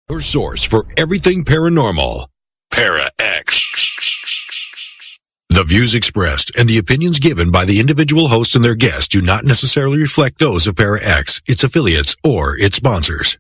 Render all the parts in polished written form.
Your source for everything paranormal. Para X. The views expressed and the opinions given by the individual host and their guests do not necessarily reflect those of Para X, its affiliates, or its sponsors.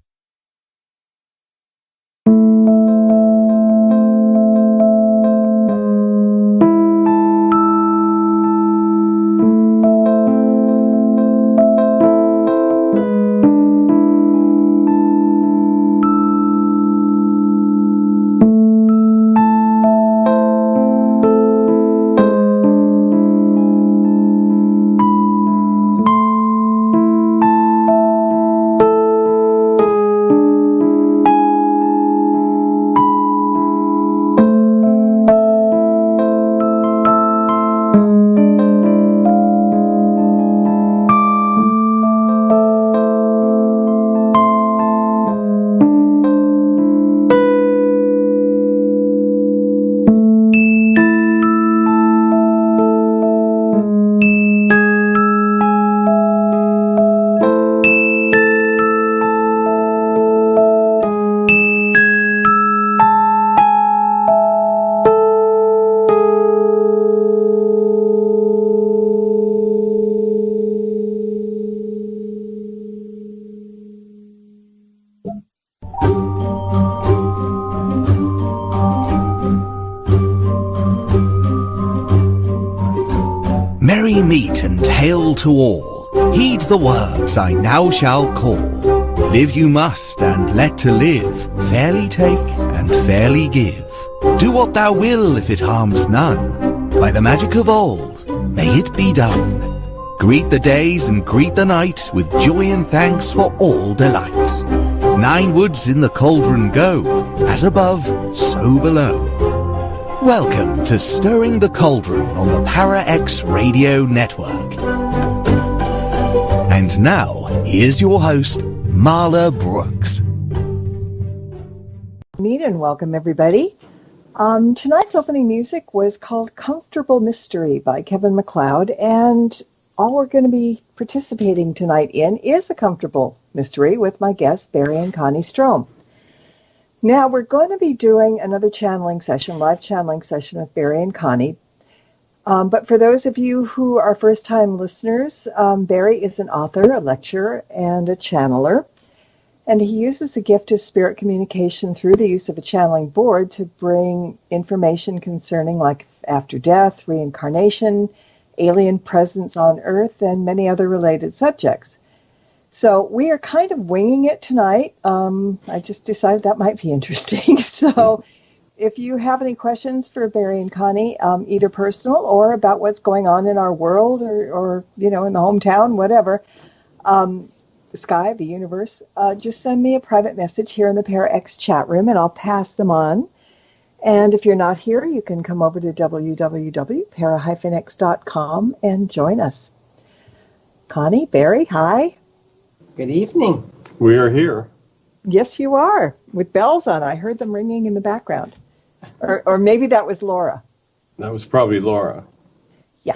Merry meet and hail to all. Heed the words I now shall call. Live you must, and let to live. Fairly take, and fairly give. Do what thou will, if it harms none. By the magic of old, may it be done. Greet the days and greet the night, with joy and thanks for all delights. 9 woods in the cauldron go, as above, so below. Welcome to Stirring the Cauldron on the Para X Radio Network. And now, here's your host, Marla Brooks. Meet and welcome, everybody. Tonight's opening music was called Comfortable Mystery by Kevin MacLeod, and all we're going to be participating tonight in is a comfortable mystery with my guests, Barry and Connie Strohm. Now, we're going to be doing another channeling session, live channeling session with Barry and Connie. But for those of you who are first-time listeners, Barry is an author, a lecturer, and a channeler. And he uses the gift of spirit communication through the use of a channeling board to bring information concerning life after death, reincarnation, alien presence on Earth, and many other related subjects. So we are kind of winging it tonight. I just decided that might be interesting. So if you have any questions for Barry and Connie, either personal or about what's going on in our world or you know, in the hometown, whatever, the sky, the universe, just send me a private message here in the Para X chat room and I'll pass them on. And if you're not here, you can come over to www.para-x.com and join us. Connie, Barry, hi. Good evening. We are here. Yes, you are, with bells on. I heard them ringing in the background. Or maybe that was Laura. That was probably Laura. Yeah.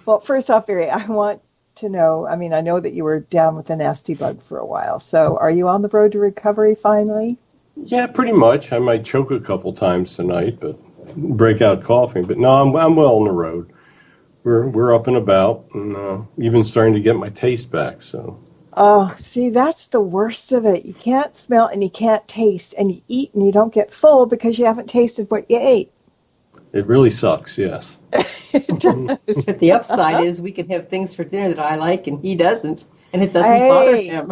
Well, first off, Barry, I want to know, I mean, I know that you were down with a nasty bug for a while. So are you on the road to recovery finally? Yeah, pretty much. I might choke a couple times tonight, but break out coughing. But no, I'm well on the road. We're up and about, and even starting to get my taste back. So. Oh, see, that's the worst of it. You can't smell and you can't taste, and you eat and you don't get full because you haven't tasted what you ate. It really sucks, yes. It does. But the upside is we can have things for dinner that I like and he doesn't, and it doesn't bother him.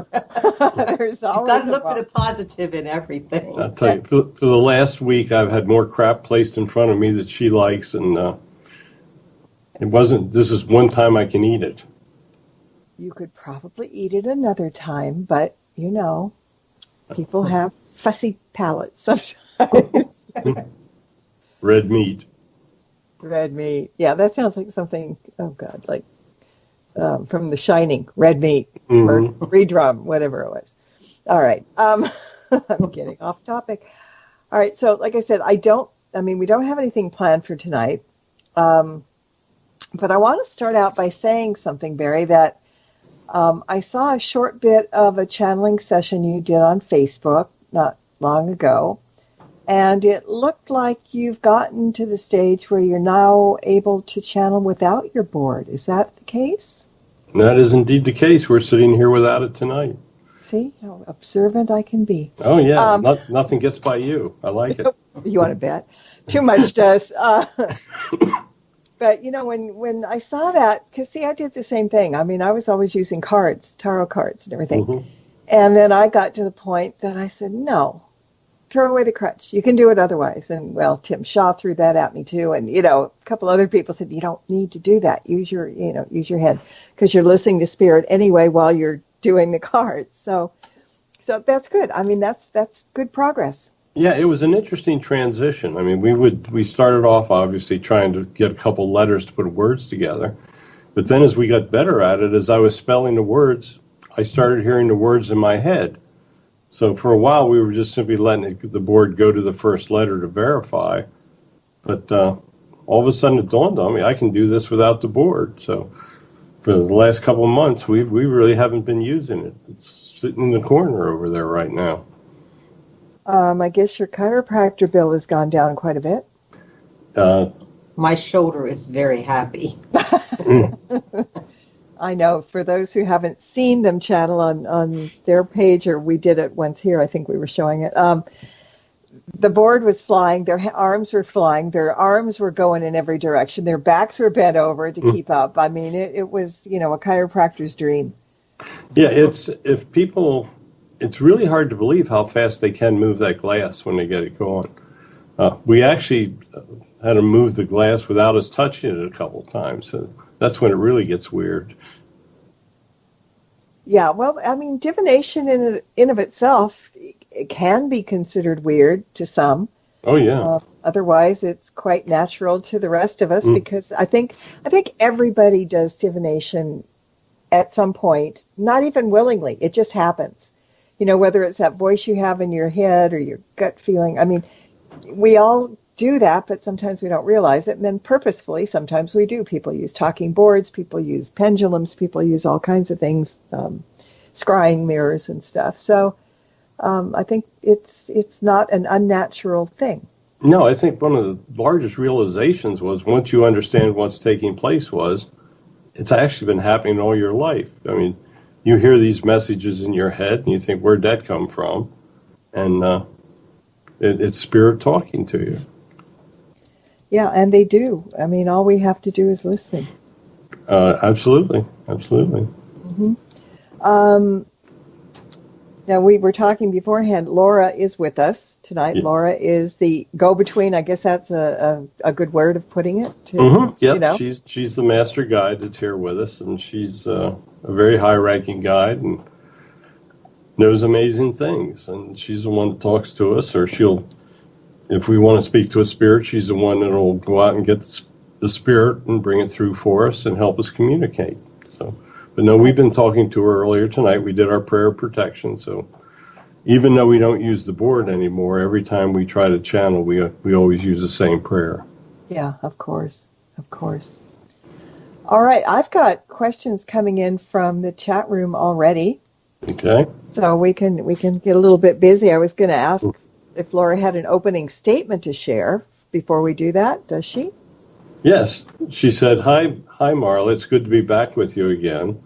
There's You've always got to look for the positive in everything. I'll tell you, for the last week, I've had more crap placed in front of me that she likes, and this is one time I can eat it. You could probably eat it another time, but, you know, people have fussy palates sometimes. Red meat. Red meat. Yeah, that sounds like something, oh, God, like from The Shining, red meat, or redrum, whatever it was. All right. I'm getting off topic. All right, so like I said, we don't have anything planned for tonight. But I want to start out by saying something, Barry, that I saw a short bit of a channeling session you did on Facebook not long ago, and it looked like you've gotten to the stage where you're now able to channel without your board. Is that the case? That is indeed the case. We're sitting here without it tonight. See how observant I can be. Oh, yeah. Nothing gets by you. I like it. You want to bet? Too much does. But, when I saw that, because, see, I did the same thing. I mean, I was always using cards, tarot cards and everything. Mm-hmm. And then I got to the point that I said, no, throw away the crutch. You can do it otherwise. And, well, Tim Shaw threw that at me, too. And, a couple other people said, you don't need to do that. Use your head, because you're listening to spirit anyway while you're doing the cards. So that's good. I mean, that's good progress. Yeah, it was an interesting transition. I mean, we started off obviously trying to get a couple letters to put words together. But then as we got better at it, as I was spelling the words, I started hearing the words in my head. So for a while, we were just simply letting the board go to the first letter to verify. But all of a sudden it dawned on me, I can do this without the board. So for the last couple of months, we really haven't been using it. It's sitting in the corner over there right now. I guess your chiropractor bill has gone down quite a bit. My shoulder is very happy. I know. For those who haven't seen them channel on their page, or we did it once here, I think we were showing it. The board was flying. Their arms were flying. Their arms were going in every direction. Their backs were bent over to keep up. I mean, it was, a chiropractor's dream. Yeah, it's really hard to believe how fast they can move that glass when they get it going. We actually had to move the glass without us touching it a couple of times. So that's when it really gets weird. Yeah, well, I mean, divination in of itself, it can be considered weird to some. Oh, yeah. Otherwise, it's quite natural to the rest of us, because I think everybody does divination at some point, not even willingly. It just happens. Whether it's that voice you have in your head or your gut feeling. I mean, we all do that, but sometimes we don't realize it. And then purposefully, sometimes we do. People use talking boards, people use pendulums, people use all kinds of things, scrying mirrors and stuff. So I think it's not an unnatural thing. No, I think one of the largest realizations was, once you understand what's taking place, it's actually been happening all your life. I mean, you hear these messages in your head, and you think, where'd that come from? And it's spirit talking to you. Yeah, and they do. I mean, all we have to do is listen. Absolutely. Mm-hmm. Now, we were talking beforehand. Laura is with us tonight. Yeah. Laura is the go-between. I guess that's a good word of putting it. Yeah, she's the master guide that's here with us, and she's a very high-ranking guide and knows amazing things. And she's the one that talks to us, or if we want to speak to a spirit, she's the one that'll go out and get the spirit and bring it through for us and help us communicate. But no, we've been talking to her earlier tonight. We did our prayer of protection. So even though we don't use the board anymore, every time we try to channel, we always use the same prayer. Yeah, of course. All right, I've got questions coming in from the chat room already. Okay. So we can get a little bit busy. I was going to ask if Laura had an opening statement to share before we do that. Does she? Yes. She said, Hi, Marla. It's good to be back with you again.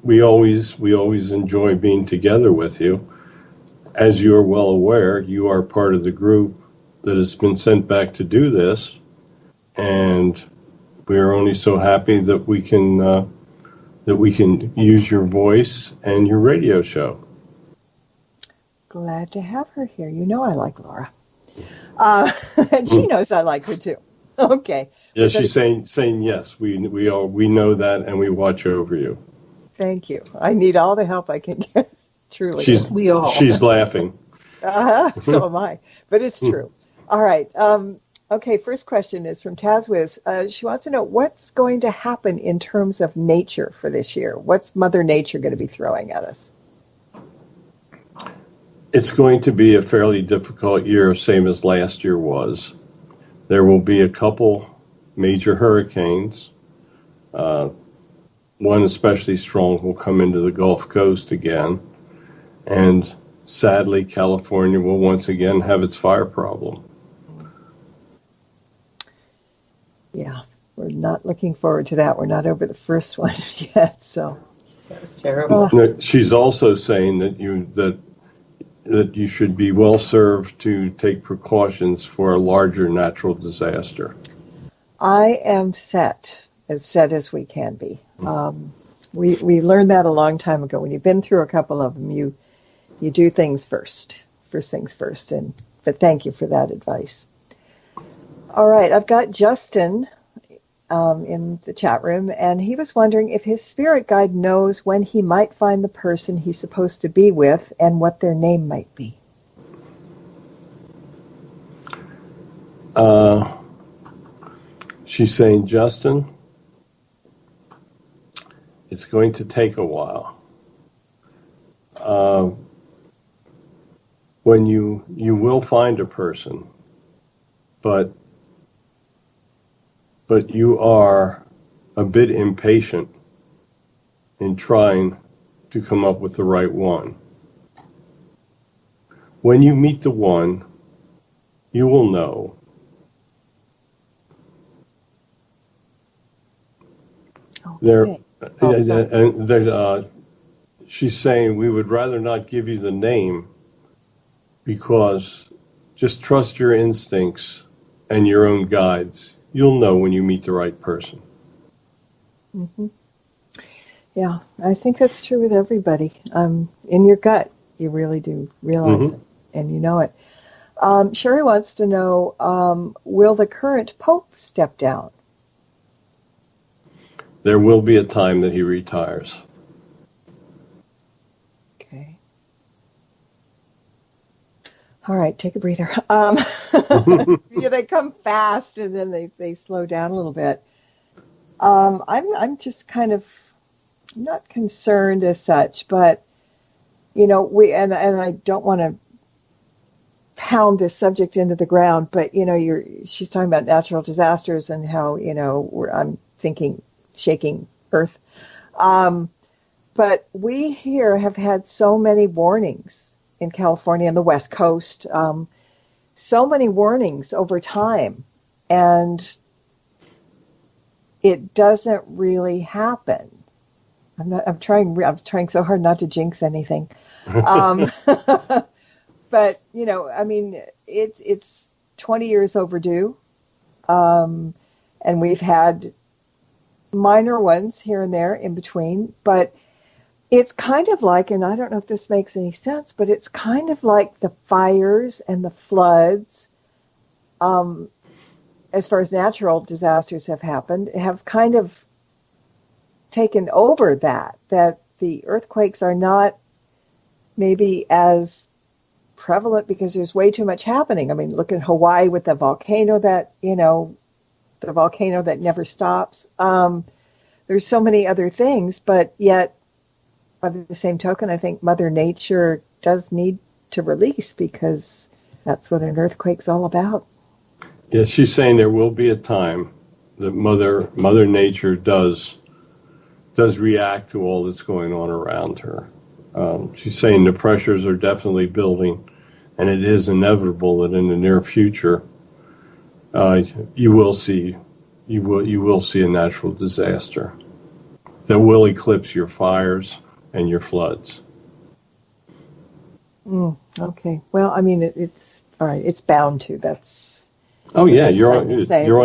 We always enjoy being together with you. As you are well aware, you are part of the group that has been sent back to do this, and we are only so happy that we can use your voice and your radio show. Glad to have her here. I like Laura, and she knows I like her too. Okay. Yeah, she's saying yes. We know that, and we watch over you. Thank you. I need all the help I can get. Truly, she's laughing. So am I. But it's true. All right. Okay. First question is from Tazwiz. She wants to know what's going to happen in terms of nature for this year. What's Mother Nature going to be throwing at us? It's going to be a fairly difficult year, same as last year was. There will be a couple major hurricanes. one especially strong will come into the Gulf Coast again. And sadly, California will once again have its fire problem. Yeah, we're not looking forward to that. We're not over the first one yet, so. That was terrible. Now, she's also saying that you should be well served to take precautions for a larger natural disaster. I am set as we can be. We learned that a long time ago. When you've been through a couple of them, you do things first things first. But thank you for that advice. All right, I've got Justin in the chat room, and he was wondering if his spirit guide knows when he might find the person he's supposed to be with and what their name might be. She's saying, Justin, it's going to take a while. When you will find a person, but you are a bit impatient in trying to come up with the right one. When you meet the one, you will know. Okay. She's saying we would rather not give you the name because just trust your instincts and your own guides. You'll know when you meet the right person. Mm-hmm. Yeah, I think that's true with everybody. In your gut, you really do realize it, and you know it. Sherry wants to know, will the current Pope step down? There will be a time that he retires. Okay. All right, take a breather. They come fast and then they slow down a little bit. I'm just kind of not concerned as such, but and I don't want to pound this subject into the ground, but she's talking about natural disasters and how I'm thinking shaking Earth. But we here have had so many warnings in California and the West Coast, so many warnings over time, and it doesn't really happen. I'm trying so hard not to jinx anything. But it's 20 years overdue, and we've had minor ones here and there in between, but it's kind of like, and I don't know if this makes any sense, but it's kind of like the fires and the floods, as far as natural disasters have happened, have kind of taken over that the earthquakes are not maybe as prevalent because there's way too much happening. I mean, look at Hawaii with the volcano that never stops. There's so many other things, but yet, by the same token, I think Mother Nature does need to release because that's what an earthquake's all about. Yes, she's saying there will be a time that Mother Nature does react to all that's going on around her. She's saying the pressures are definitely building, and it is inevitable that in the near future, you will see a natural disaster that will eclipse your fires and your floods. Okay. Well, I mean, it's all right. It's bound to. That's. Oh yeah, you're on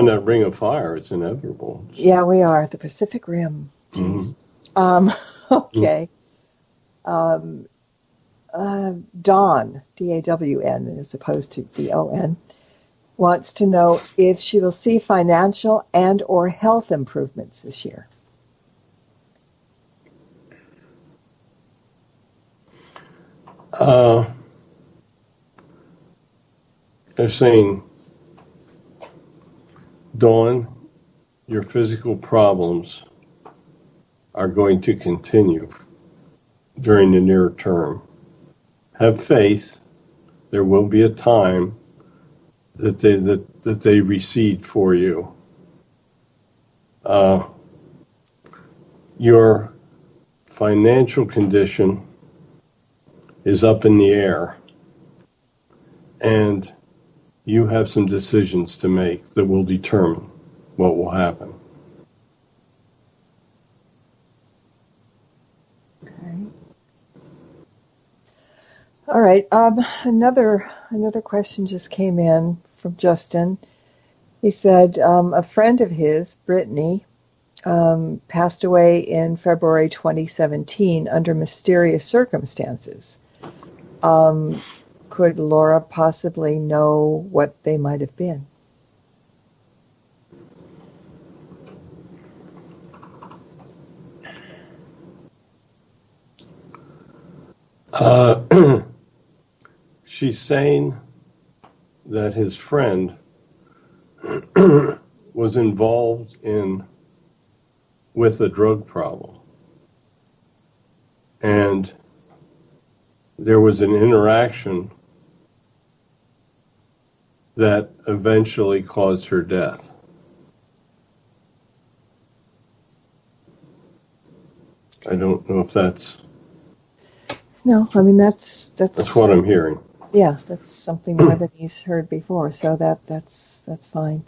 that ring of fire. It's inevitable. Yeah, we are the Pacific Rim. Jeez. Okay. Dawn, D-A-W-N, as opposed to D-O-N, wants to know if she will see financial and or health improvements this year. They're saying, Dawn, your physical problems are going to continue during the near term. Have faith. There will be a time that they recede for you. your financial condition is up in the air, and you have some decisions to make that will determine what will happen. Okay. All right. Another question just came in from Justin. He said a friend of his, Brittany, passed away in February 2017 under mysterious circumstances. Could Laura possibly know what they might have been? She's saying that his friend was involved with a drug problem. And there was an interaction that eventually caused her death. I don't know if that's... No, I mean that's what I'm hearing. Yeah, that's something more than he's heard before, so that's fine.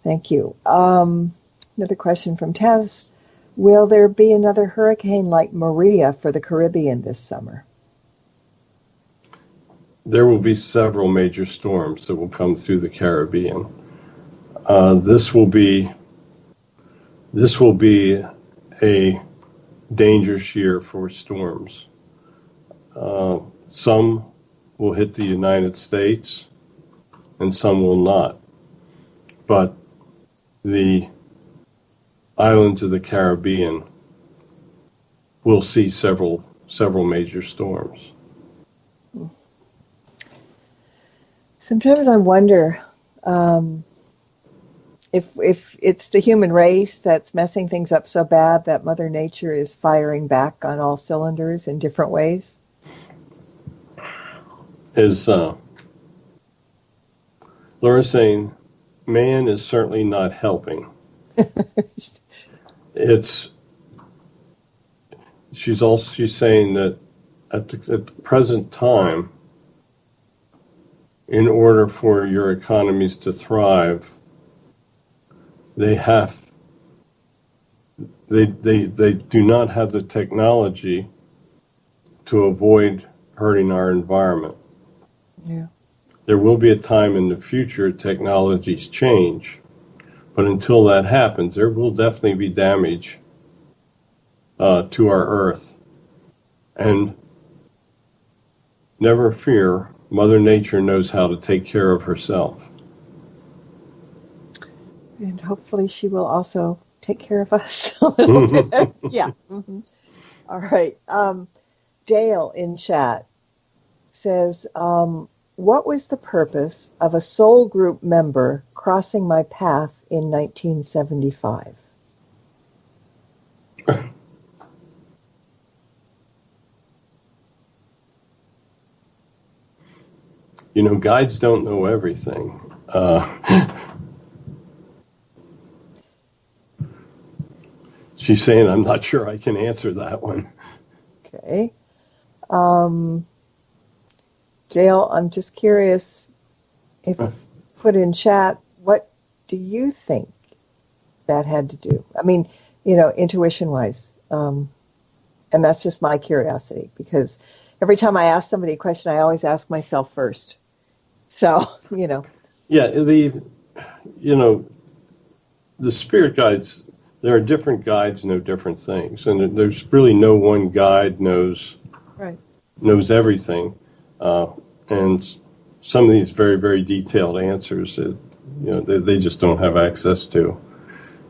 Thank you. Another question from Taz. Will there be another hurricane like Maria for the Caribbean this summer? There will be several major storms that will come through the Caribbean. This will be a dangerous year for storms. Some will hit the United States and some will not. But the islands of the Caribbean will see several major storms. Sometimes I wonder if it's the human race that's messing things up so bad that Mother Nature is firing back on all cylinders in different ways. Is Laura's saying, man is certainly not helping. She's saying that at the present time, in order for your economies to thrive, they do not have the technology to avoid hurting our environment. Yeah. There will be a time in the future technologies change, but until that happens, there will definitely be damage to our Earth. And never fear, Mother Nature knows how to take care of herself. And hopefully she will also take care of us a little bit. Yeah. Mm-hmm. All right. Dale in chat says, what was the purpose of a soul group member crossing my path in 1975? You know, guides don't know everything. She's saying, I'm not sure I can answer that one. Okay. Dale, I'm just curious if put in chat, what do you think that had to do? I mean, you know, intuition-wise. And that's just my curiosity, because every time I ask somebody a question, I always ask myself first. So, you know. Yeah, the spirit guides, there are different guides know different things. And there's really no one guide knows everything. And some of these very, very detailed answers that, you know, they just don't have access to.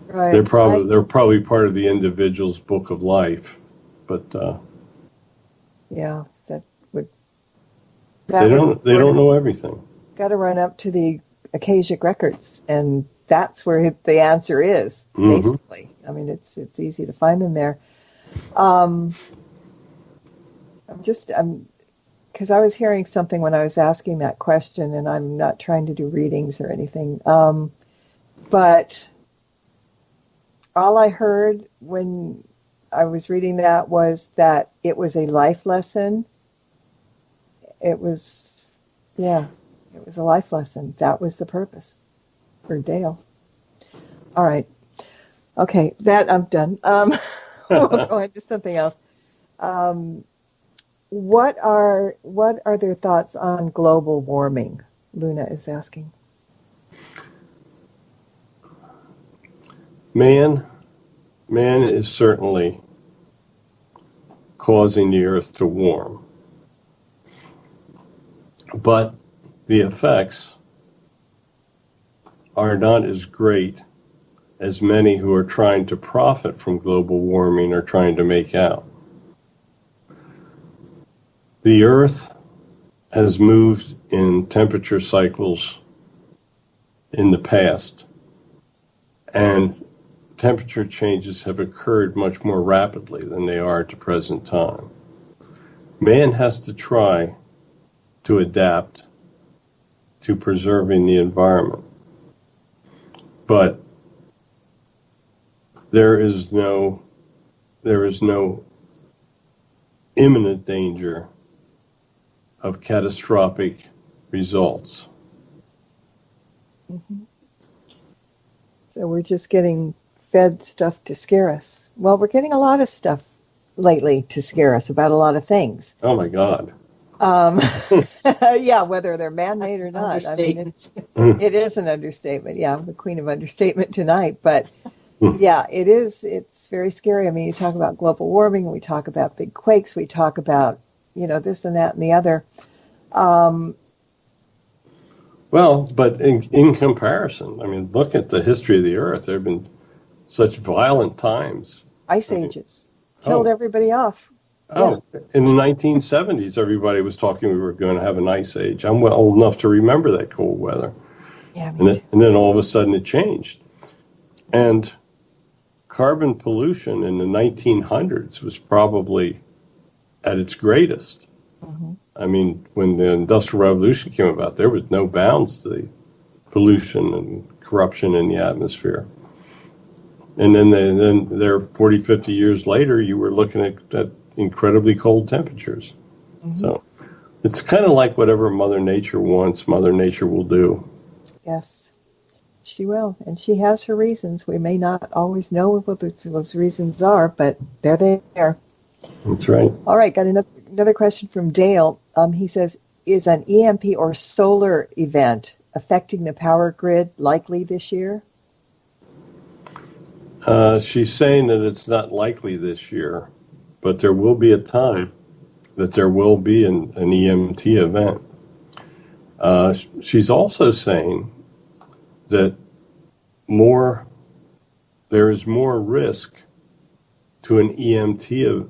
Right. They're probably part of the individual's book of life, but yeah, they don't know everything. Got to run up to the Akashic records, and that's where the answer is. Mm-hmm. Basically, I mean, it's easy to find them there. Because I was hearing something when I was asking that question, and I'm not trying to do readings or anything, but all I heard when I was reading that was that it was a life lesson. It was a life lesson. That was the purpose for Dale. All right. Okay, that I'm done. We'll go into something else. What are their thoughts on global warming? Luna is asking. Man is certainly causing the earth to warm. But the effects are not as great as many who are trying to profit from global warming are trying to make out. The earth has moved in temperature cycles in the past, and temperature changes have occurred much more rapidly than they are at the present time. Man has to try to adapt to preserving the environment. But there is no imminent danger of catastrophic results. Mm-hmm. So we're just getting fed stuff to scare us. Well, we're getting a lot of stuff lately to scare us about a lot of things. Oh my God. Yeah, whether they're man-made or not. I mean, it is an understatement. Yeah, I'm the queen of understatement tonight. But yeah, it is. It's very scary. I mean, you talk about global warming, we talk about big quakes, we talk about, this and that and the other. Well, but in comparison, I mean, look at the history of the earth. There have been such violent times. Ice ages. Killed everybody off. Oh, yeah. In the 1970s, everybody was talking we were going to have an ice age. I'm old enough to remember that cold weather. Yeah, and then all of a sudden it changed. And carbon pollution in the 1900s was probably at its greatest. Mm-hmm. I mean, when the Industrial Revolution came about, there was no bounds to the pollution and corruption in the atmosphere. And then there 40, 50 years later, you were looking at incredibly cold temperatures. Mm-hmm. So it's kind of like whatever Mother Nature wants, Mother Nature will do. Yes, she will. And she has her reasons. We may not always know what those reasons are, but they're there. That's right. All right, got another question from Dale. He says, is an EMP or solar event affecting the power grid likely this year? She's saying that it's not likely this year, but there will be a time that there will be an EMT event. She's also saying that there is more risk to an EMT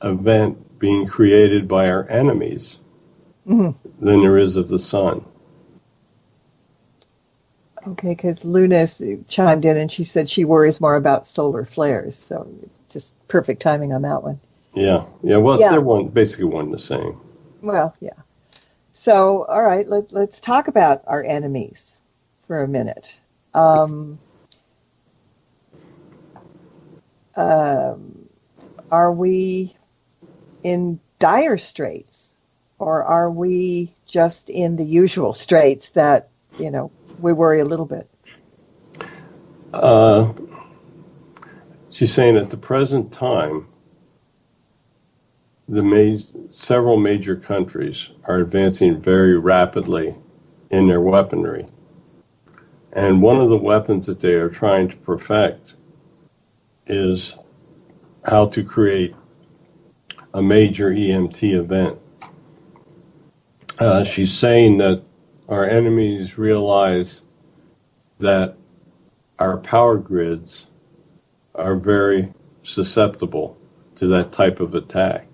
event being created by our enemies than there is of the sun. Okay, because Luna chimed in and she said she worries more about solar flares. So just perfect timing on that one. Yeah. Well, they're basically one and the same. Well, yeah. So, all right, let's talk about our enemies for a minute. Are we in dire straits, or are we just in the usual straits that, we worry a little bit? She's saying at the present time, several major countries are advancing very rapidly in their weaponry. And one of the weapons that they are trying to perfect is how to create a major EMT event. She's saying that our enemies realize that our power grids are very susceptible to that type of attack.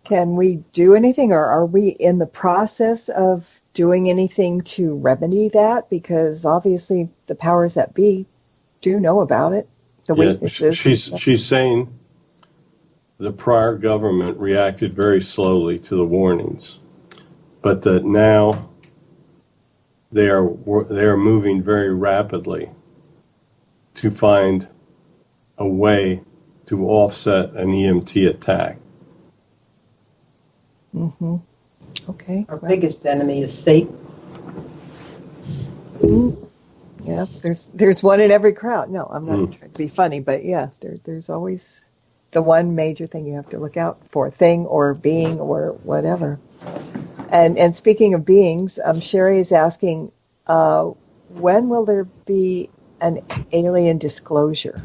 Can we do anything, or are we in the process of doing anything to remedy that? Because obviously the powers that be do know about it. She's saying the prior government reacted very slowly to the warnings, but that now they are moving very rapidly to find a way to offset an EMT attack. Mm-hmm. Okay. Our biggest enemy is Satan. Yeah, there's one in every crowd. No, I'm not trying to be funny, but yeah, there's always the one major thing you have to look out for, thing or being or whatever. And speaking of beings, Sherry is asking, when will there be an alien disclosure?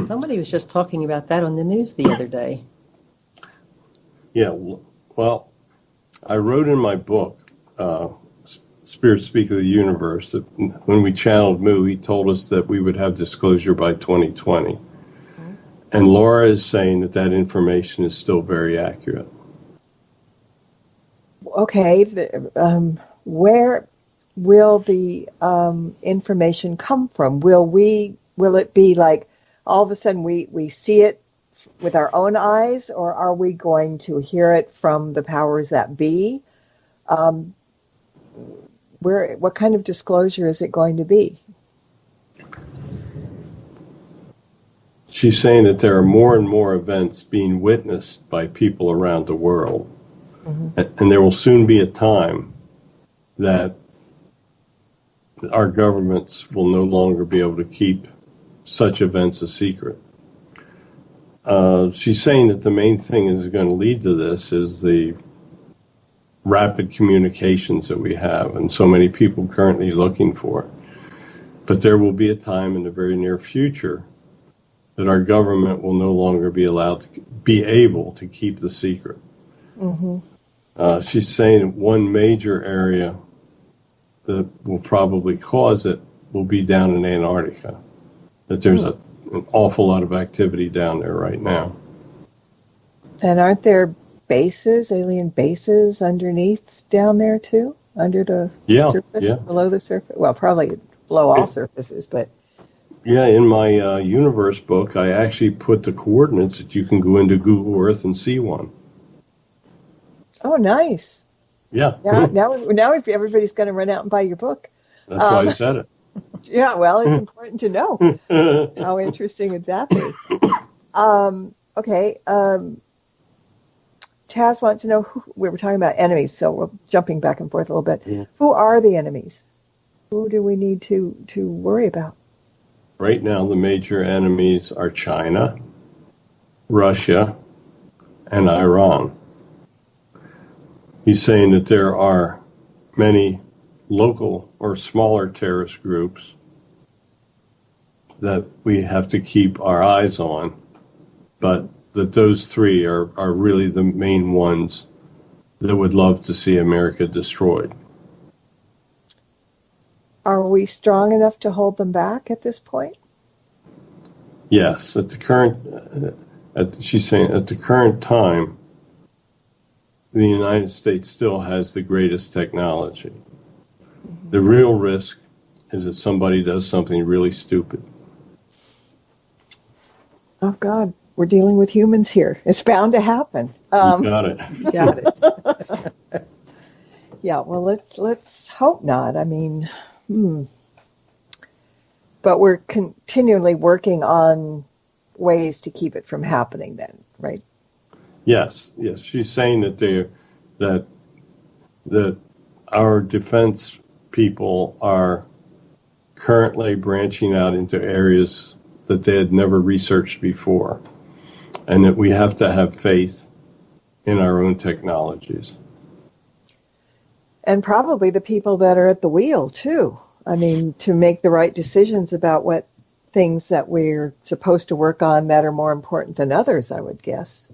Somebody was just talking about that on the news the other day. Yeah, well, I wrote in my book, Spirit Speak of the Universe, that when we channeled Mu, he told us that we would have disclosure by 2020. Mm-hmm. And Laura is saying that information is still very accurate. Okay, where will the information come from? Will it be like all of a sudden we see it with our own eyes, or are we going to hear it from the powers that be? What kind of disclosure is it going to be? She's saying that there are more and more events being witnessed by people around the world. Mm-hmm. And there will soon be a time that our governments will no longer be able to keep such events a secret. She's saying that the main thing is going to lead to this is the rapid communications that we have, and so many people currently looking for it. But there will be a time in the very near future that our government will no longer be able to keep the secret. Mm-hmm. She's saying one major area that will probably cause it will be down in Antarctica, that there's an awful lot of activity down there right now. And aren't there alien bases underneath down there too? Under the surface, below the surface? Well, probably below all surfaces, but... Yeah, in my universe book, I actually put the coordinates that you can go into Google Earth and see one. Oh, nice. Yeah. Now if everybody's going to run out and buy your book. That's why I said it. Yeah, well, it's important to know. How interesting would that be? Okay. Taz wants to know, we were talking about enemies, so we're jumping back and forth a little bit. Yeah. Who are the enemies? Who do we need to worry about? Right now, the major enemies are China, Russia, and Iran. He's saying that there are many local or smaller terrorist groups that we have to keep our eyes on, but that those three are really the main ones that would love to see America destroyed. Are we strong enough to hold them back at this point? Yes, she's saying at the current time, the United States still has the greatest technology. Mm-hmm. The real risk is that somebody does something really stupid. Oh, God. We're dealing with humans here. It's bound to happen. You got it. You got it. Yeah, well, let's hope not. I mean, But we're continually working on ways to keep it from happening then, right? Yes. She's saying that our defense people are currently branching out into areas that they had never researched before, and that we have to have faith in our own technologies. And probably the people that are at the wheel, too. I mean, to make the right decisions about what things that we're supposed to work on that are more important than others, I would guess.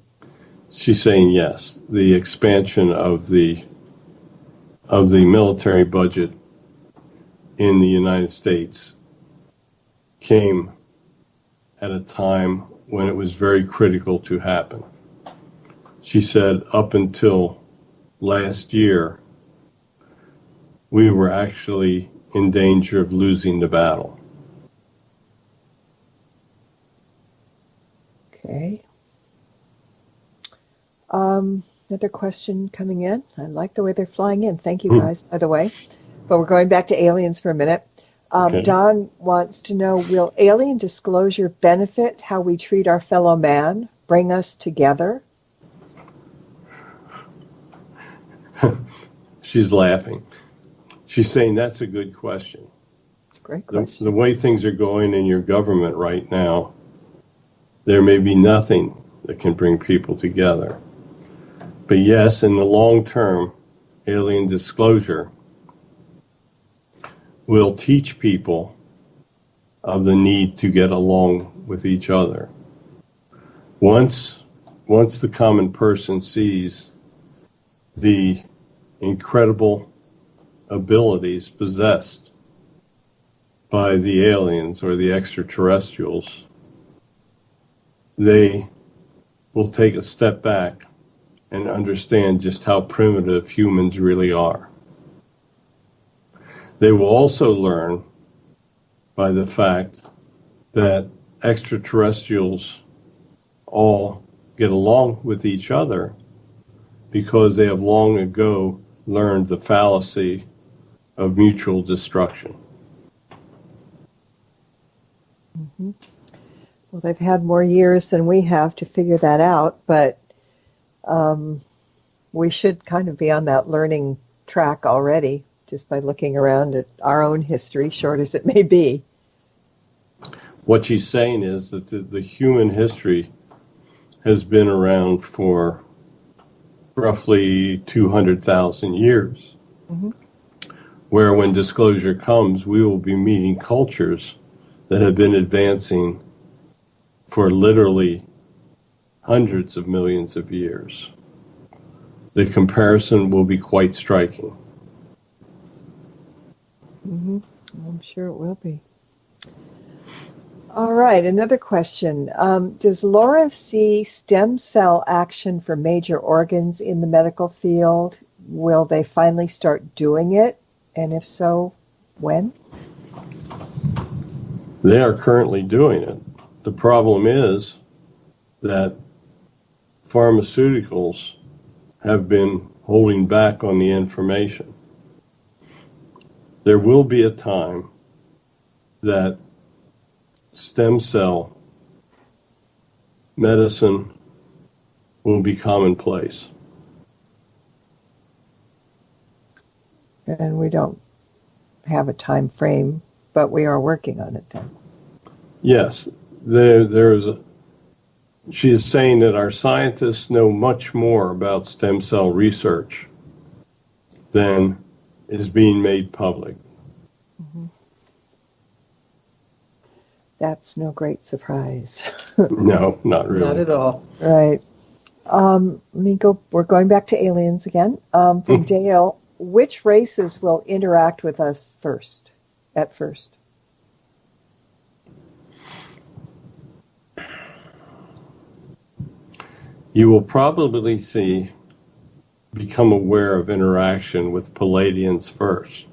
She's saying yes. The expansion of the military budget in the United States came at a time when it was very critical to happen. She said up until last year, we were actually in danger of losing the battle. Okay. another question coming in. I like the way they're flying in. Thank you, guys, by the way. But we're going back to aliens for a minute. Okay. Don wants to know, will alien disclosure benefit how we treat our fellow man, bring us together? She's laughing. She's saying that's a good question. Great question. The way things are going in your government right now, there may be nothing that can bring people together. But yes, in the long term, alien disclosure will teach people of the need to get along with each other. Once the common person sees the incredible abilities possessed by the aliens or the extraterrestrials, they will take a step back and understand just how primitive humans really are. They will also learn by the fact that extraterrestrials all get along with each other because they have long ago learned the fallacy of mutual destruction. Mm-hmm. Well, they've had more years than we have to figure that out, but we should kind of be on that learning track already, just by looking around at our own history, short as it may be. What she's saying is that the human history has been around for roughly 200,000 years, where when disclosure comes, we will be meeting cultures that have been advancing for literally hundreds of millions of years. The comparison will be quite striking. Mm-hmm. I'm sure it will be. All right, another question. Does Laura see stem cell action for major organs in the medical field? Will they finally start doing it? And if so, when? They are currently doing it. The problem is that pharmaceuticals have been holding back on the information. There will be a time that stem cell medicine will be commonplace. And we don't have a time frame, but we are working on it then. Yes, she is saying that our scientists know much more about stem cell research than is being made public. Mm-hmm. That's no great surprise. No, not really. Not at all. Right. We're going back to aliens again. From Dale, which races will interact with us at first? You will probably become aware of interaction with Palladians first,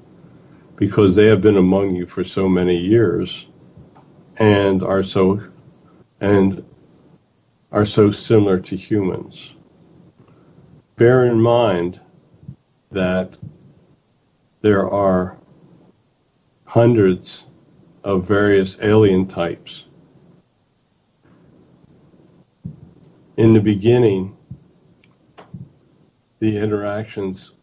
because they have been among you for so many years and are so similar to humans. Bear in mind that there are hundreds of various alien types. In the beginning, the interactions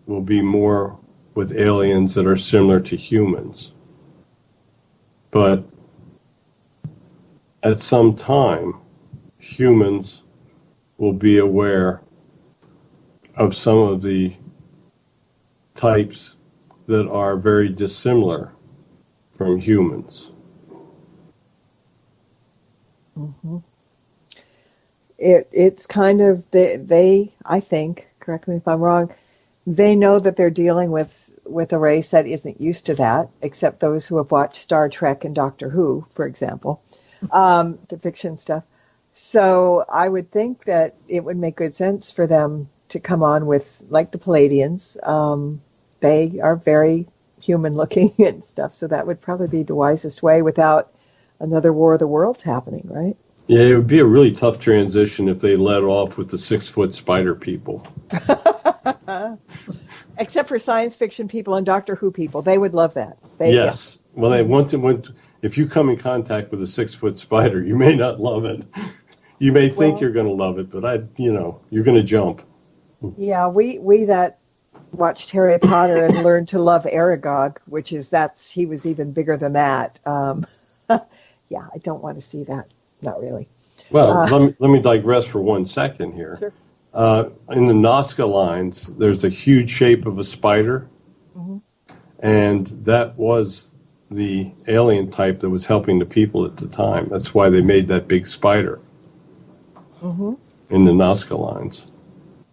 will be more with aliens that are similar to humans. But at some time, humans will be aware of some of the types that are very dissimilar from humans. Mm-hmm. It's kind of, they, I think, correct me if I'm wrong, they know that they're dealing with a race that isn't used to that, except those who have watched Star Trek and Doctor Who, for example, the fiction stuff. So I would think that it would make good sense for them to come on with, like the Palladians. They are very human-looking and stuff, so that would probably be the wisest way without another War of the Worlds happening, right? Yeah, it would be a really tough transition if they led off with the 6-foot spider people. Except for science fiction people and Doctor Who people. They would love that. Yes. Well, they if you come in contact with a 6-foot spider, you may not love it. You may think you're going to love it, but you're going to jump. Yeah, we that watched Harry Potter and learned to love Aragog, he was even bigger than that. Yeah, I don't want to see that. Not really. Well, let me digress for 1 second here. Sure. In the Nazca lines, there's a huge shape of a spider, and that was the alien type that was helping the people at the time. That's why they made that big spider in the Nazca lines.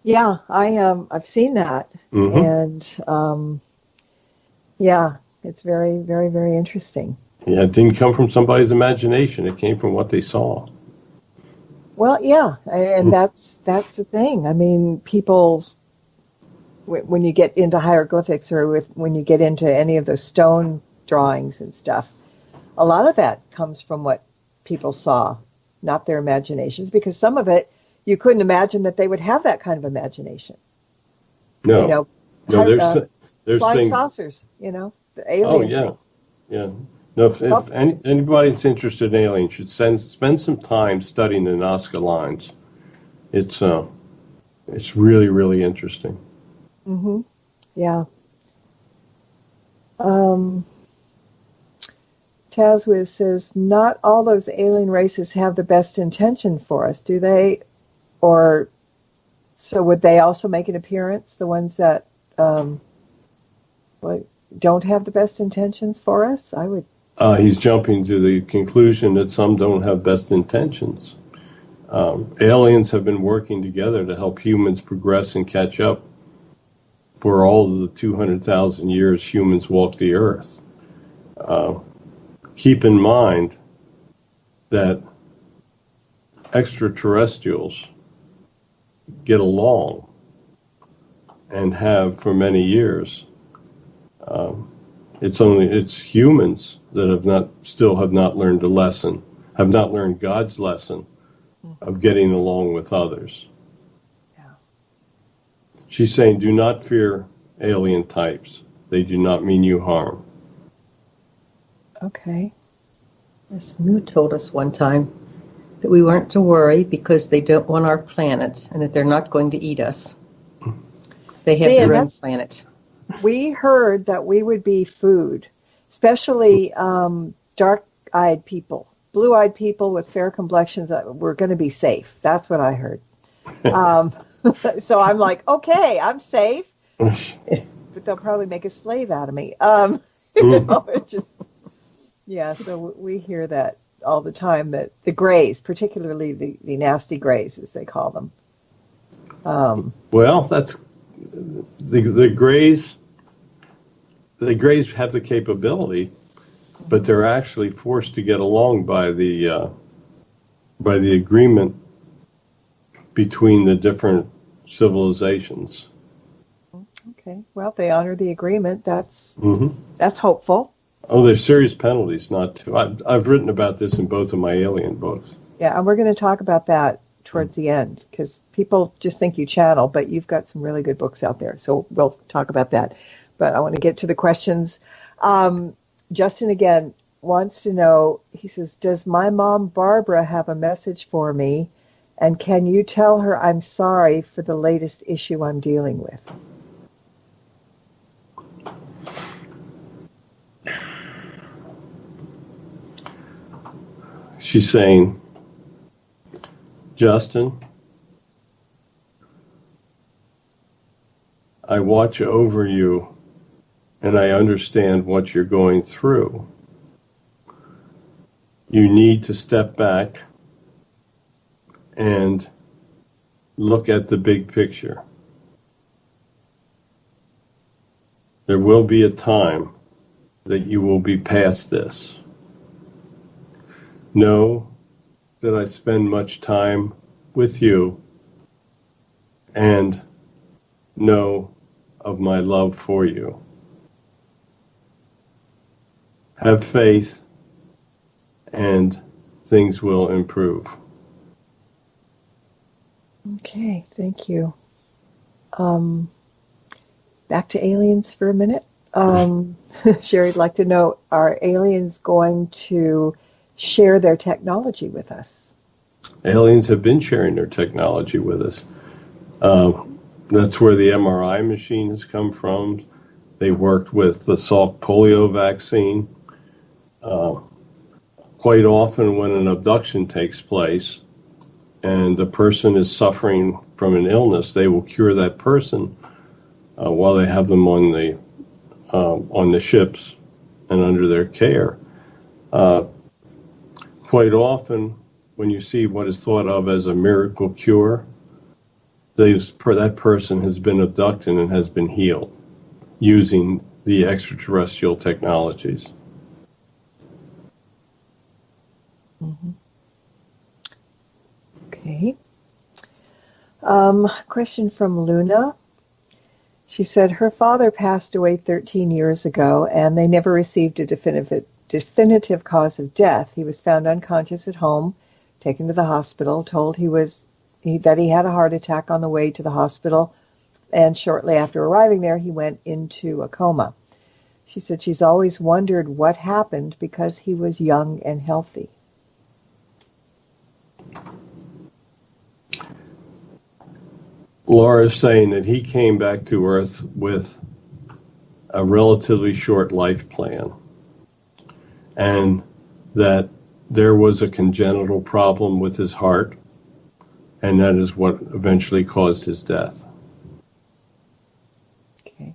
Yeah, I've seen that, and yeah, it's very, very, very interesting. Yeah, it didn't come from somebody's imagination. It came from what they saw. Well, yeah, and that's the thing. I mean, people, when you get into hieroglyphics or when you get into any of those stone drawings and stuff, a lot of that comes from what people saw, not their imaginations, because some of it, you couldn't imagine that they would have that kind of imagination. No, there's flying things. saucers, the alien things. Yeah. No, if anybody that's interested in aliens should spend some time studying the Nazca lines. It's really, really interesting. Yeah. Tazwiz says, not all those alien races have the best intention for us, do they? Or so would they also make an appearance, the ones that don't have the best intentions for us? I would. He's jumping to the conclusion that some don't have best intentions. Aliens have been working together to help humans progress and catch up for all of the 200,000 years humans walked the earth. Keep in mind that extraterrestrials get along and have for many years. It's humans that have not learned the lesson, have not learned God's lesson of getting along with others. Yeah. She's saying, do not fear alien types. They do not mean you harm. Okay. Yes, Moo told us one time that we weren't to worry because they don't want our planet and that they're not going to eat us. They have their own planet. We heard that we would be food, especially dark-eyed people, blue-eyed people with fair complexions. We're going to be safe. That's what I heard. So I'm like, okay, I'm safe, but they'll probably make a slave out of me. So we hear that all the time, that the Greys, particularly the nasty Greys, as they call them. Well, that's the Greys. The Greys have the capability, but they're actually forced to get along by the agreement between the different civilizations. Okay, well, they honor the agreement. That's hopeful. Oh, there's serious penalties not to. I've written about this in both of my alien books. Yeah, and we're going to talk about that towards the end, because people just think you channel, but you've got some really good books out there. So we'll talk about that. But I want to get to the questions. Justin, again, wants to know, he says, does my mom, Barbara, have a message for me? And can you tell her I'm sorry for the latest issue I'm dealing with? She's saying, Justin, I watch over you and I understand what you're going through. You need to step back and look at the big picture. There will be a time that you will be past this. Know that I spend much time with you and know of my love for you. Have faith and things will improve. Okay, thank you. Back to aliens for a minute. Sherry'd like to know, are aliens going to share their technology with us? Aliens have been sharing their technology with us. That's where the MRI machine has come from. They worked with the Salk polio vaccine. Quite often when an abduction takes place and the person is suffering from an illness, they will cure that person while they have them on the ships and under their care. Quite often, when you see what is thought of as a miracle cure, that person has been abducted and has been healed using the extraterrestrial technologies. Mm-hmm. Okay. Question from Luna. She said her father passed away 13 years ago, and they never received a definitive cause of death. He was found unconscious at home, taken to the hospital, told that he had a heart attack on the way to the hospital, and shortly after arriving there, he went into a coma. She said she's always wondered what happened because he was young and healthy. Laura is saying that he came back to Earth with a relatively short life plan, and that there was a congenital problem with his heart, and that is what eventually caused his death. Okay.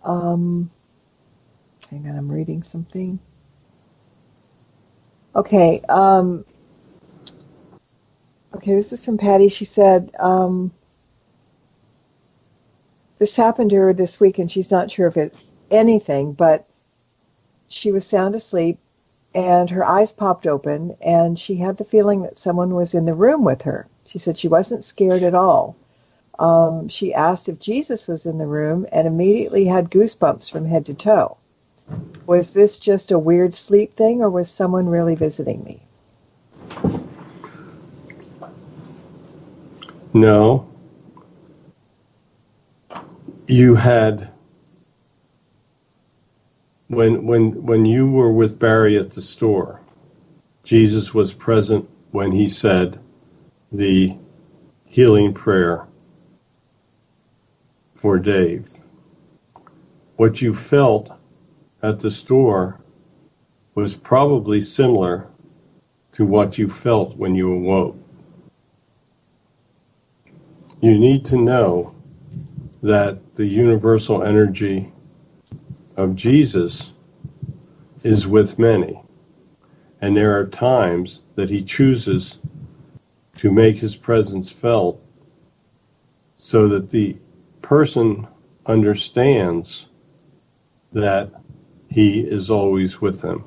Hang on, I'm reading something. Okay. Okay, this is from Patty. She said, this happened to her this week, and she's not sure if it's anything, but she was sound asleep, and her eyes popped open, and she had the feeling that someone was in the room with her. She said she wasn't scared at all. She asked if Jesus was in the room and immediately had goosebumps from head to toe. Was this just a weird sleep thing, or was someone really visiting me? No. You had, when you were with Barry at the store, Jesus was present when he said the healing prayer for Dave. What you felt at the store was probably similar to what you felt when you awoke. You need to know that the universal energy of Jesus is with many. And there are times that he chooses to make his presence felt so that the person understands that he is always with them.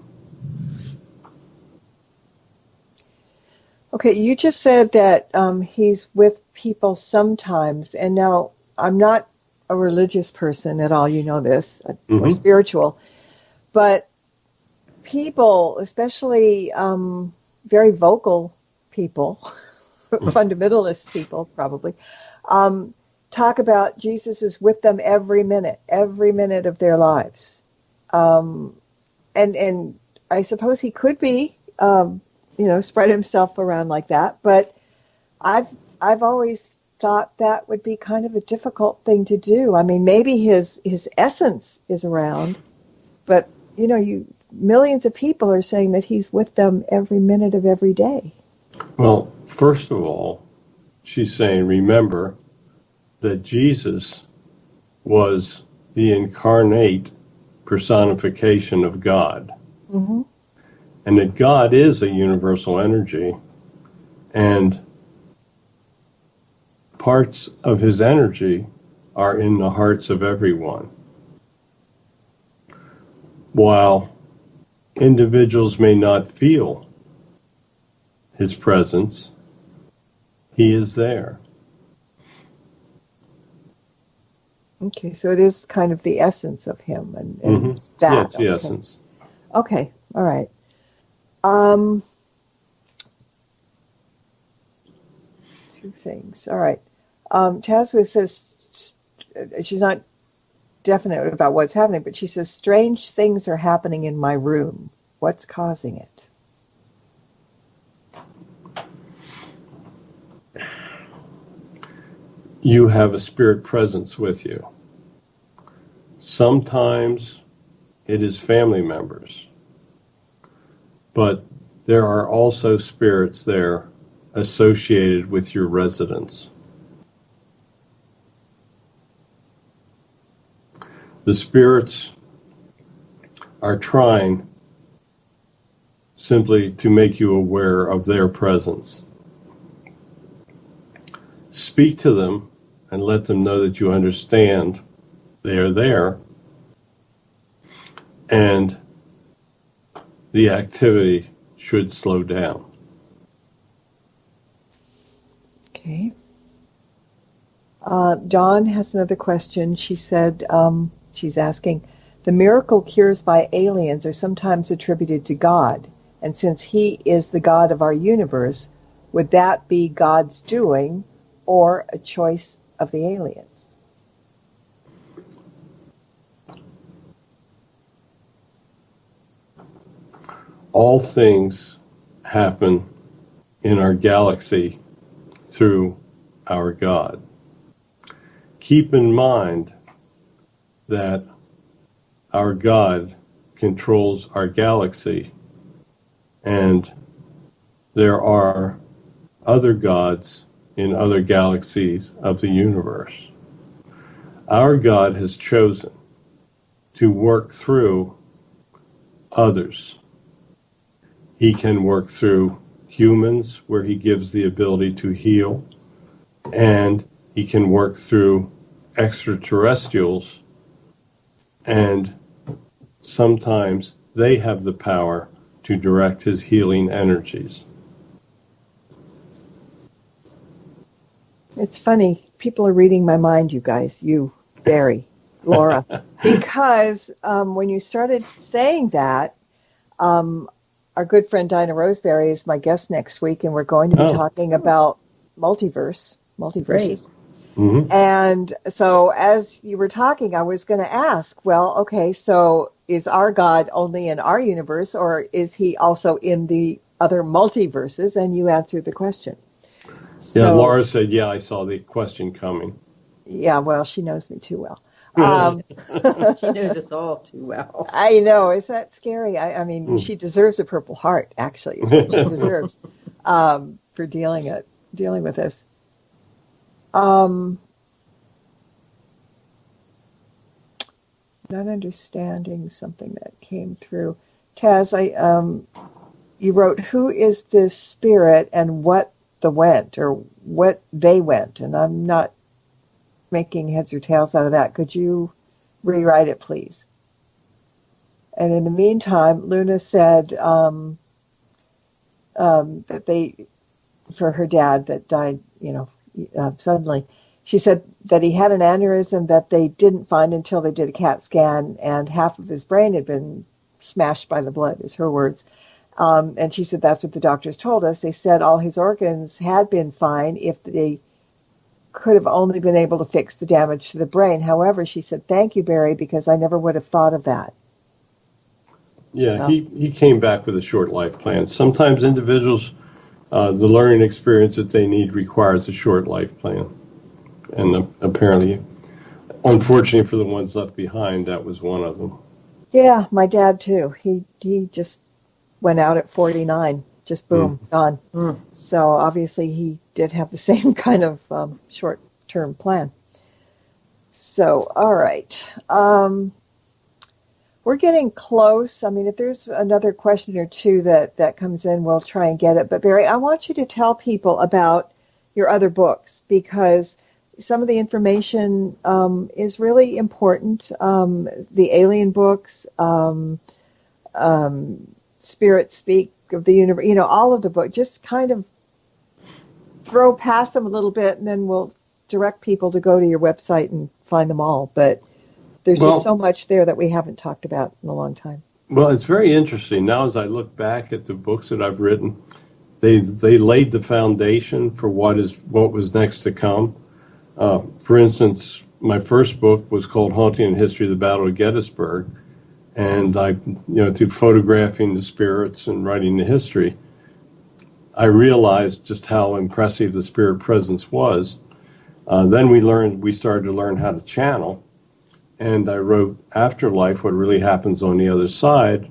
Okay, you just said that he's with people sometimes, and now I'm not a religious person at all, you know this, or spiritual, but people, especially very vocal people, fundamentalist people probably, talk about Jesus is with them every minute of their lives. And I suppose he could be, spread himself around like that. But I've always thought that would be kind of a difficult thing to do. I mean, maybe his essence is around, but millions of people are saying that he's with them every minute of every day. Well, first of all, she's saying, remember that Jesus was the incarnate personification of God. Mm-hmm. And that God is a universal energy, and parts of his energy are in the hearts of everyone. While individuals may not feel his presence, he is there. Okay, so it is kind of the essence of him, and that. Yeah, it's the essence. Okay, all right. Two things. All right. Tazwa says she's not definite about what's happening, but she says, strange things are happening in my room. What's causing it? You have a spirit presence with you. Sometimes it is family members, but there are also spirits there associated with your residence. The spirits are trying simply to make you aware of their presence. Speak to them and let them know that you understand they are there, and the activity should slow down. Okay. Dawn has another question. She said, she's asking, the miracle cures by aliens are sometimes attributed to God, and since He is the God of our universe, would that be God's doing or a choice of the aliens? All things happen in our galaxy through our God. Keep in mind that our God controls our galaxy, and there are other gods in other galaxies of the universe. Our God has chosen to work through others. He can work through humans, where He gives the ability to heal, and He can work through extraterrestrials, and sometimes they have the power to direct His healing energies. It's funny. People are reading my mind, you guys. You, Barry, Laura. Because when you started saying that, our good friend Dinah Roseberry is my guest next week, and we're going to be talking about multiverses. Mm-hmm. And so as you were talking, I was going to ask, well, okay, so is our God only in our universe, or is He also in the other multiverses? And you answered the question. Yeah, Laura said, yeah, I saw the question coming. Yeah, well, she knows me too well. She knows us all too well. I know. Is that scary? I mean, she deserves a Purple Heart, actually, is what she deserves for dealing with this. Not understanding something that came through. Taz, you wrote, who is this spirit and what went, or what they went? And I'm not making heads or tails out of that. Could you rewrite it, please? And in the meantime, Luna said that they, for her dad that died, suddenly, she said that he had an aneurysm that they didn't find until they did a CAT scan, and half of his brain had been smashed by the blood, is her words. And she said that's what the doctors told us. They said all his organs had been fine if they could have only been able to fix the damage to the brain. However, she said, thank you, Barry, because I never would have thought of that. Yeah, So. he came back with a short life plan. Sometimes individuals, the learning experience that they need requires a short life plan. And apparently, unfortunately for the ones left behind, that was one of them. Yeah, my dad, too. He just went out at 49. Just boom, gone. So obviously he did have the same kind of short-term plan. So, all right. We're getting close. I mean, if there's another question or two that comes in, we'll try and get it. But Barry, I want you to tell people about your other books, because some of the information is really important. The alien books, Spirit Speak of the Universe, all of the books, just kind of throw past them a little bit, and then we'll direct people to go to your website and find them all. But there's just so much there that we haven't talked about in a long time. Well, it's very interesting. Now, as I look back at the books that I've written, they laid the foundation for what was next to come. For instance, my first book was called Haunting and History of the Battle of Gettysburg, and through photographing the spirits and writing the history, I realized just how impressive the spirit presence was. Then we started to learn how to channel, and I wrote Afterlife, What Really Happens on the Other Side.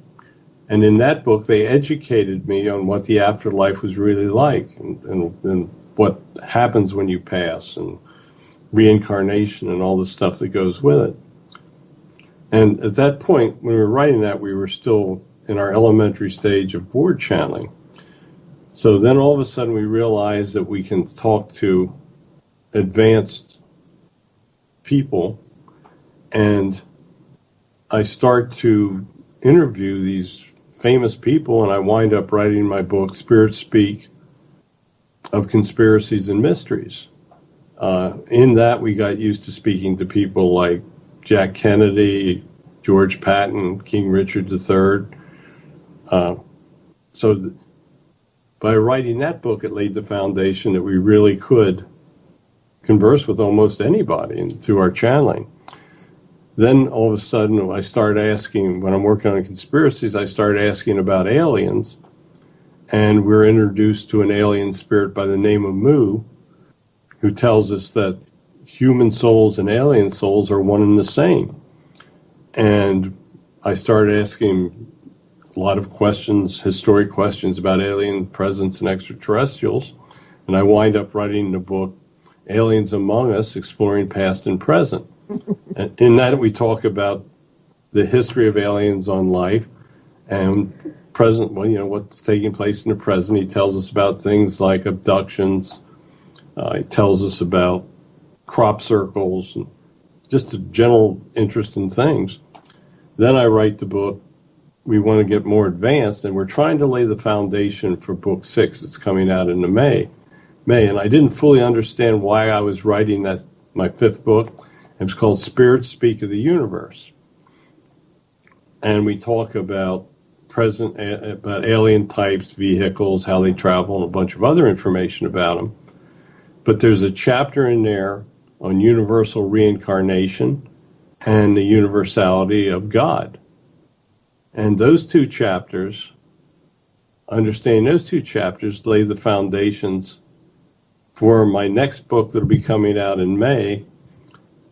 And in that book, they educated me on what the afterlife was really like and what happens when you pass and reincarnation and all the stuff that goes with it. And at that point, when we were writing that, we were still in our elementary stage of board channeling. So then all of a sudden we realized that we can talk to advanced people, and I start to interview these famous people, and I wind up writing my book, Spirits Speak, of Conspiracies and Mysteries. In that, we got used to speaking to people like Jack Kennedy, George Patton, King Richard III. By writing that book, it laid the foundation that we really could converse with almost anybody through our channeling. Then all of a sudden, I started asking, when I'm working on conspiracies, I started asking about aliens, and we're introduced to an alien spirit by the name of Mu, who tells us that human souls and alien souls are one and the same. And I started asking a lot of questions, historic questions about alien presence and extraterrestrials, and I wind up writing the book, Aliens Among Us, Exploring Past and Present. And in that, we talk about the history of aliens on life and present, what's taking place in the present. He tells us about things like abductions. He tells us about crop circles, and just a general interest in things. Then I write the book, We Want to Get More Advanced, and we're trying to lay the foundation for book 6 that's coming out in May. And I didn't fully understand why I was writing that, my 5th book. It was called Spirits Speak of the Universe. And we talk about about alien types, vehicles, how they travel, and a bunch of other information about them. But there's a chapter in there on universal reincarnation and the universality of God. And those two chapters, understanding those two chapters, lay the foundations for my next book that'll be coming out in May.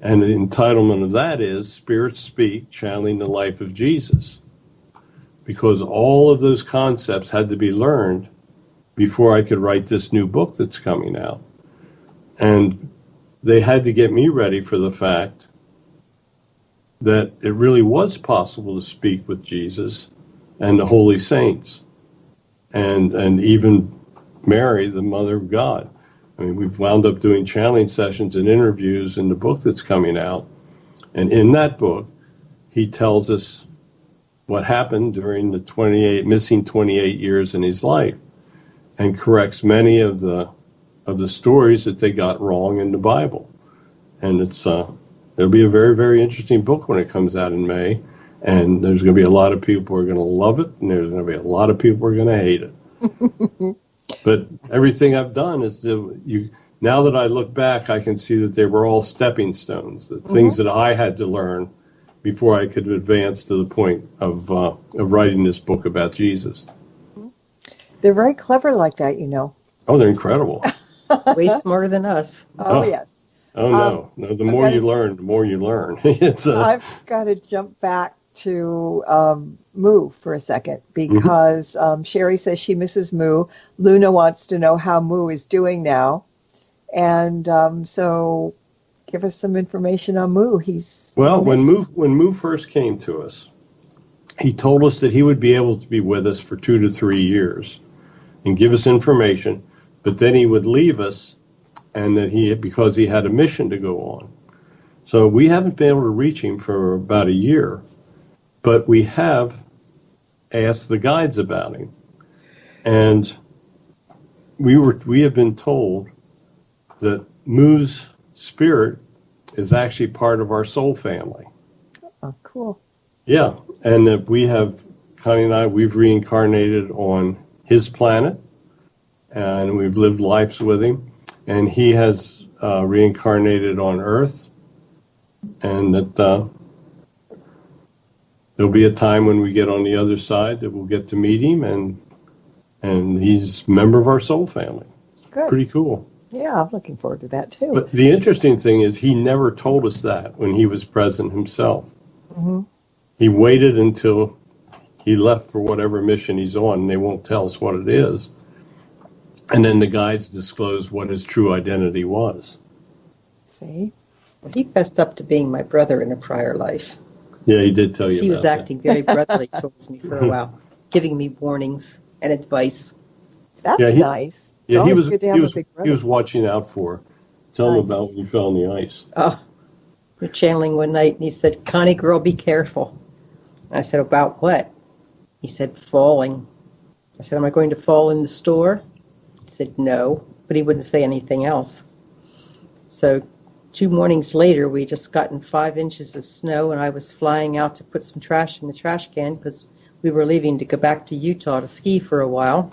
And the entitlement of that is Spirits Speak, Channeling the Life of Jesus. Because all of those concepts had to be learned before I could write this new book that's coming out. And they had to get me ready for the fact that it really was possible to speak with Jesus and the holy saints and even Mary, the Mother of God. I mean, we've wound up doing channeling sessions and interviews in the book that's coming out. And in that book, he tells us what happened during the missing 28 years in his life and corrects many of the stories that they got wrong in the Bible. And it'll be a very, very interesting book when it comes out in May. And there's going to be a lot of people who are going to love it, and there's going to be a lot of people who are going to hate it. But everything I've done is, now that I look back, I can see that they were all stepping stones, the things that I had to learn before I could advance to the point of writing this book about Jesus. They're very clever like that, Oh, they're incredible. Way smarter than us. Oh, yes. Oh, no. The more you learn, the more you learn. I've got to jump back to Moo for a second because Sherry says she misses Moo. Luna wants to know how Moo is doing now. And so give us some information on Moo. When Moo first came to us, he told us that he would be able to be with us for 2 to 3 years and give us information, but then he would leave us, and that because he had a mission to go on. So we haven't been able to reach him for about a year, but we have asked the guides about him. And we have been told that Moo's spirit is actually part of our soul family. Oh, cool. Yeah, and that Connie and I, we've reincarnated on his planet, and we've lived lives with him. And he has reincarnated on Earth, and that there'll be a time when we get on the other side that we'll get to meet him, and he's a member of our soul family. Good. Pretty cool. Yeah, I'm looking forward to that too. But the interesting thing is he never told us that when he was present himself. Mm-hmm. He waited until he left for whatever mission he's on, and they won't tell us what it is. And then the guides disclosed what his true identity was. See? Well, he fessed up to being my brother in a prior life. Yeah, he did tell you He about was that. acting very brotherly towards me for a while, giving me warnings and advice. That's Yeah, nice. Yeah, It's he always was good to have he a was big he brother. was watching out for. Tell him Nice. about when you fell on the ice. Oh, we're channeling one night, and he said, "Connie, girl, be careful." I said, "About what?" He said, "Falling." I said, "Am I going to fall in the store?" He said, "No," but he wouldn't say anything else. So 2 mornings later, we just gotten 5 inches of snow, and I was flying out to put some trash in the trash can because we were leaving to go back to Utah to ski for a while.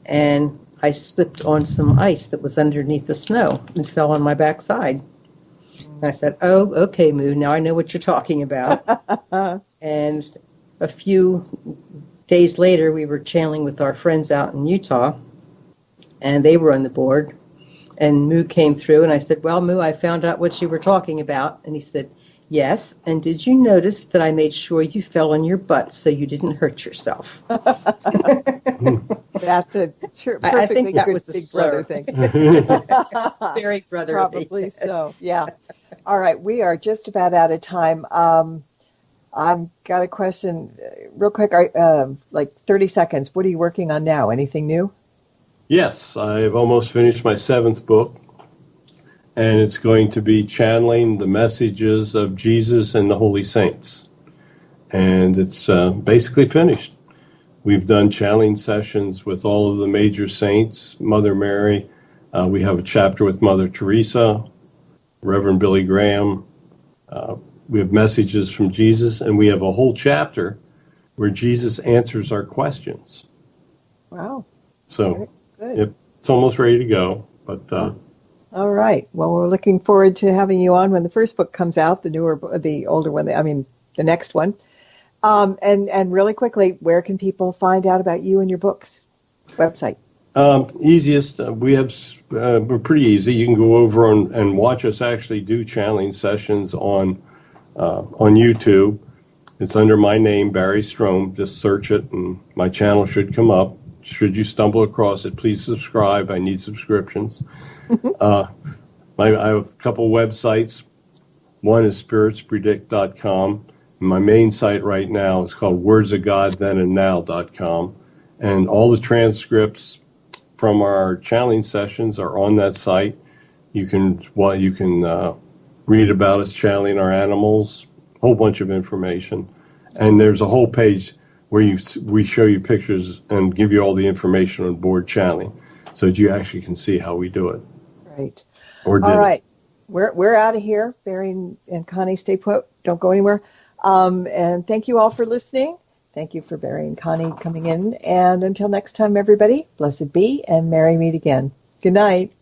And I slipped on some ice that was underneath the snow and fell on my backside. And I said, "Oh, okay, Moo, now I know what you're talking about." And a few days later, we were channeling with our friends out in Utah, and they were on the board. And Moo came through, and I said, "Well, Moo, I found out what you were talking about." And he said, "Yes, and did you notice that I made sure you fell on your butt so you didn't hurt yourself?" That's a perfectly I think that good was a big slur. brother thing. Very brotherly. Probably so, yeah. All right, we are just about out of time. I've got a question real quick, like 30 seconds. What are you working on now? Anything new? Yes, I've almost finished my 7th book, and it's going to be channeling the messages of Jesus and the Holy Saints. And it's basically finished. We've done channeling sessions with all of the major saints, Mother Mary. We have a chapter with Mother Teresa, Reverend Billy Graham. We have messages from Jesus, and we have a whole chapter where Jesus answers our questions. Wow. So Good. it's almost ready to go. But All right. Well, we're looking forward to having you on when the first book comes out, the older one, the next one. And really quickly, where can people find out about you and your books? Website. Easiest, we're pretty easy. You can go over and watch us actually do channeling sessions on YouTube. It's under my name, Barry Strohm. Just search it, and my channel should come up. Should you stumble across it, please subscribe. I need subscriptions. I have a couple websites. One is spiritspredict.com. My main site right now is called wordsofgodthenandnow.com. And all the transcripts from our channeling sessions are on that site. You can read about us channeling our animals, a whole bunch of information. And there's a whole page where we show you pictures and give you all the information on board channeling so that you actually can see how we do it. Right. Or did All right. it. We're out of here. Barry and Connie, stay put. Don't go anywhere. And thank you all for listening. Thank you for Barry and Connie coming in. And until next time, everybody, blessed be and merry meet again. Good night.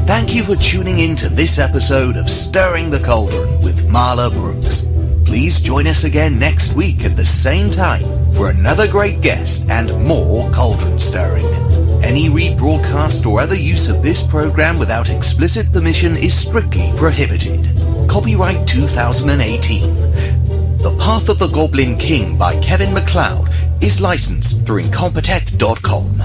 Thank you for tuning in to this episode of Stirring the Cauldron with Marla Brooks. Please join us again next week at the same time for another great guest and more cauldron stirring. Any rebroadcast or other use of this program without explicit permission is strictly prohibited. Copyright 2018. The Path of the Goblin King by Kevin MacLeod is licensed through Incompetech.com.